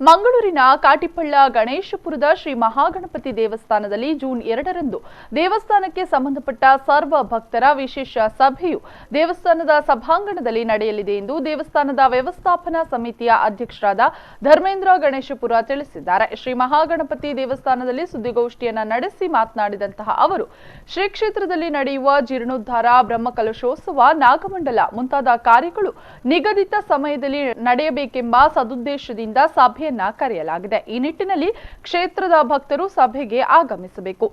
ಮಂಗಳೂರಿನ ಕಾಟಿಪಳ್ಳ ಗಣೇಶಪುರದ ಶ್ರೀ ಮಹಾಗಣಪತಿ ದೇವಸ್ಥಾನದಲ್ಲಿ ಜೂನ್ 2ರಂದು ದೇವಸ್ಥಾನಕ್ಕೆ ಸಂಬಂಧಪಟ್ಟ ಸರ್ವ ಭಕ್ತರ ವಿಶೇಷ ಸಭೆಯು ದೇವಸ್ಥಾನದ ಸಭಾಂಗಣದಲ್ಲಿ ನಡೆಯಲಿದೆ ಎಂದು ದೇವಸ್ಥಾನದ ವ್ಯವಸ್ಥಾಪನಾ ಸಮಿತಿಯ ಅಧ್ಯಕ್ಷರಾದ ಧರ್ಮೇಂದ್ರ ಗಣೇಶಪುರ ತಿಳಿಸಿದ್ದಾರೆ. ಶ್ರೀ ಮಹಾಗಣಪತಿ ದೇವಸ್ಥಾನದಲ್ಲಿ ಸುದ್ದಿಗೋಷ್ಠಿಯನ್ನು ನಡೆಸಿ ಮಾತನಾಡಿದಂತಹ ಅವರು ಶ್ರೀ ಕ್ಷೇತ್ರದಲ್ಲಿ ನಡೆಯುವ ಜೀರ್ಣೋದ್ಧಾರ, ಬ್ರಹ್ಮಕಲಶೋತ್ಸವ, ನಾಗಮಂಡಲ ಮುಂತಾದ ಕಾರ್ಯಗಳು ನಿಗದಿತ ಸಮಯದಲ್ಲಿ ನಡೆಯಬೇಕೆಂಬ ಸದುದ್ದೇಶದಿಂದ ಸಭೆ ಕರೆಯಲಾಗಿದೆ. ಈ ನಿಟ್ಟಿನಲ್ಲಿ ಕ್ಷೇತ್ರದ ಭಕ್ತರು ಸಭೆಗೆ ಆಗಮಿಸಬೇಕು.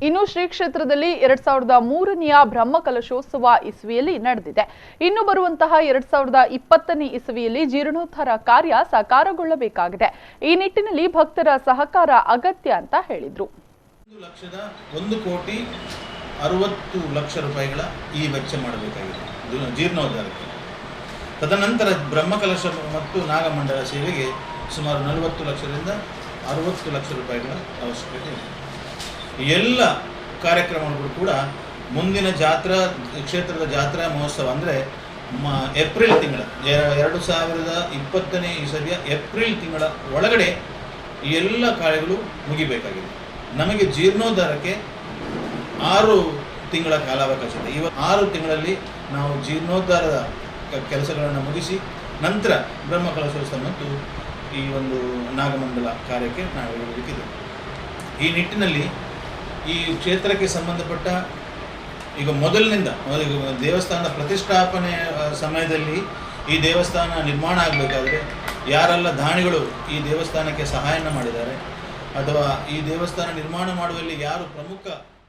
ಇನ್ನು ಶ್ರೀ ಕ್ಷೇತ್ರದಲ್ಲಿ 2003ನೆಯ ಬ್ರಹ್ಮಕಲಶೋತ್ಸವ ಇಸವಿಯಲ್ಲಿ ನಡೆದಿದೆ. ಇನ್ನು ಬರುವಂತಹ 2020ನೇ ಇಸವಿಯಲ್ಲಿ ಜೀರ್ಣೋದ್ಧಾರ ಕಾರ್ಯ ಸಾಕಾರಗೊಳ್ಳಬೇಕಾಗಿದೆ. ಈ ನಿಟ್ಟಿನಲ್ಲಿ ಭಕ್ತರ ಸಹಕಾರ ಅಗತ್ಯ ಅಂತ ಹೇಳಿದ್ರು. 1,60,60,00,000 ರೂಪಾಯಿಗಳ ಈ ವೆಚ್ಚ ಮಾಡಬೇಕಾಗಿದೆ ಜೀರ್ಣೋದ್ಧಾರಕ್ಕೆ. ತದನಂತರ ಬ್ರಹ್ಮಕಲಶ ಮತ್ತು ನಾಗಮಂಡಲ ಸೇವೆಗೆ ಸುಮಾರು 40 ಲಕ್ಷದಿಂದ 60 ಲಕ್ಷ ರೂಪಾಯಿಗಳ ಅವಶ್ಯಕತೆ ಇದೆ. ಎಲ್ಲ ಕಾರ್ಯಕ್ರಮಗಳು ಕೂಡ ಮುಂದಿನ ಕ್ಷೇತ್ರದ ಜಾತ್ರಾ ಮಹೋತ್ಸವ ಅಂದರೆ ಏಪ್ರಿಲ್ ತಿಂಗಳ 2020ನೇ ಇಸವಿಯ ಏಪ್ರಿಲ್ ತಿಂಗಳ ಒಳಗಡೆ ಎಲ್ಲ ಕಾರ್ಯಗಳು ಮುಗಿಬೇಕಾಗಿದೆ. ನಮಗೆ ಜೀರ್ಣೋದ್ಧಾರಕ್ಕೆ 6 ತಿಂಗಳ ಕಾಲಾವಕಾಶ ಇದೆ. 6 ತಿಂಗಳಲ್ಲಿ ನಾವು ಜೀರ್ಣೋದ್ಧಾರದ ಕೆಲಸಗಳನ್ನು ಮುಗಿಸಿ ನಂತರ ಬ್ರಹ್ಮಕಲಶೋತ್ಸವ ಮತ್ತು ಈ ಒಂದು ನಾಗಮಂಡಲ ಕಾರ್ಯಕ್ಕೆ ನಾವು ಇರಬೇಕಿದೆ. ಈ ನಿಟ್ಟಿನಲ್ಲಿ ಈ ಕ್ಷೇತ್ರಕ್ಕೆ ಸಂಬಂಧಪಟ್ಟ ಈಗ ಮೊದಲಿನಿಂದ ದೇವಸ್ಥಾನದ ಪ್ರತಿಷ್ಠಾಪನೆ ಸಮಯದಲ್ಲಿ ಈ ದೇವಸ್ಥಾನ ನಿರ್ಮಾಣ ಆಗಬೇಕಾದ್ರೆ ಯಾರೆಲ್ಲ ದಾನಿಗಳು ಈ ದೇವಸ್ಥಾನಕ್ಕೆ ಸಹಾಯನ ಮಾಡಿದ್ದಾರೆ ಅಥವಾ ಈ ದೇವಸ್ಥಾನ ನಿರ್ಮಾಣ ಮಾಡುವಲ್ಲಿ ಯಾರು ಪ್ರಮುಖ